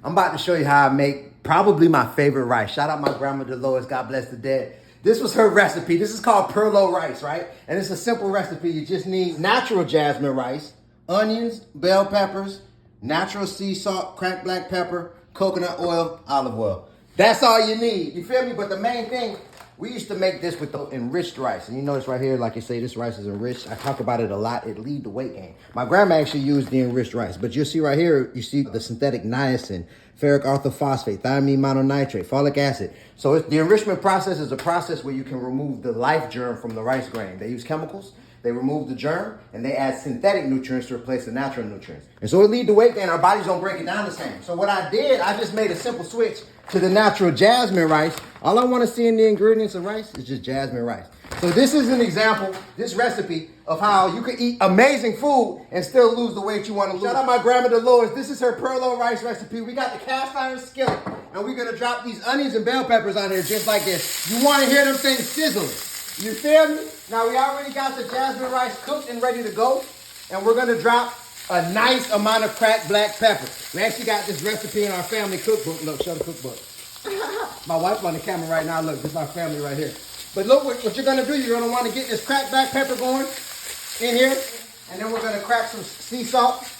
I'm about to show you how I make probably my favorite rice. Shout out my grandma Dolores, God bless the dead. This was her recipe. This is called Perlo rice, right? And it's a simple recipe. You just need natural jasmine rice, onions, bell peppers, natural sea salt, cracked black pepper, coconut oil, olive oil. That's all you need. You feel me? But the main thing, we used to make this with the enriched rice. And you notice right here, like you say, this rice is enriched. I talk about it a lot. It lead the weight gain. My grandma actually used the enriched rice. But you'll see right here, you see the synthetic niacin, ferric orthophosphate, thiamine mononitrate, folic acid. So the enrichment process is a process where you can remove the life germ from the rice grain. They use chemicals. They remove the germ and they add synthetic nutrients to replace the natural nutrients. And so it lead to weight gain. Our bodies don't break it down the same. So what I did, I just made a simple switch to the natural jasmine rice. All I want to see in the ingredients of rice is just jasmine rice. So this is an example, this recipe of how you can eat amazing food and still lose the weight you want to lose. Shout out my grandma Dolores. This is her Perlo rice recipe. We got the cast iron skillet and we're going to drop these onions and bell peppers on here just like this. You want to hear them things sizzling. You feel me? Now we already got the jasmine rice cooked and ready to go. And we're gonna drop a nice amount of cracked black pepper. We actually got this recipe in our family cookbook. Look, show the cookbook. My wife's on the camera right now. Look, this is my family right here. But look, what you're gonna do, you're gonna wanna get this cracked black pepper going in here. And then we're gonna crack some sea salt.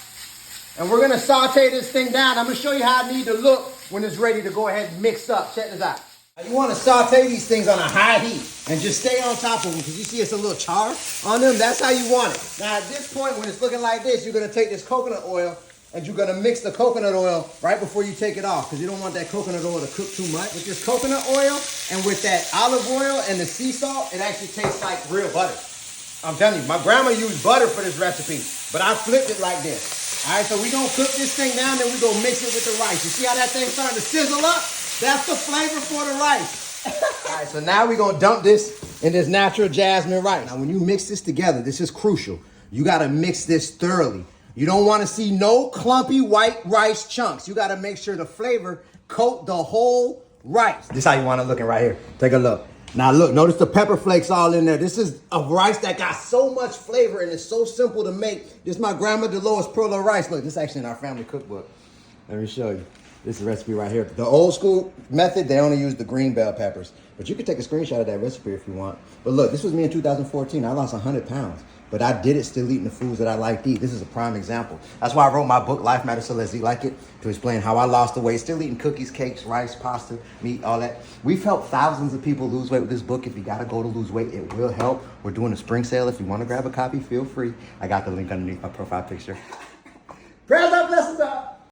And we're gonna saute this thing down. I'm gonna show you how I need to look when it's ready to go ahead and mix up. Check this out. You want to saute these things on a high heat and just stay on top of them because you see it's a little char on them. That's how you want it. Now at this point, when it's looking like this, you're going to take this coconut oil and you're going to mix the coconut oil right before you take it off because you don't want that coconut oil to cook too much. With this coconut oil and with that olive oil and the sea salt, it actually tastes like real butter. I'm telling you, my grandma used butter for this recipe, but I flipped it like this. All right, so we're going to cook this thing down, then we're going to mix it with the rice. You see how that thing's starting to sizzle up? That's the flavor for the rice. All right, so now we're going to dump this in this natural jasmine rice. Now, when you mix this together, this is crucial. You got to mix this thoroughly. You don't want to see no clumpy white rice chunks. You got to make sure the flavor coat the whole rice. This is how you want it looking right here. Take a look. Now, look, notice the pepper flakes all in there. This is a rice that got so much flavor and it's so simple to make. This is my grandma Dolores Perlo rice. Look, this is actually in our family cookbook. Let me show you. This is the recipe right here. The old school method, they only use the green bell peppers. But you can take a screenshot of that recipe if you want. But look, this was me in 2014. I lost 100 pounds. But I did it still eating the foods that I like to eat. This is a prime example. That's why I wrote my book, Life Matters, So Let's Eat Like It, to explain how I lost the weight, still eating cookies, cakes, rice, pasta, meat, all that. We've helped thousands of people lose weight with this book. If you got to go to lose weight, it will help. We're doing a spring sale. If you want to grab a copy, feel free. I got the link underneath my profile picture. Prayers up, blessings up.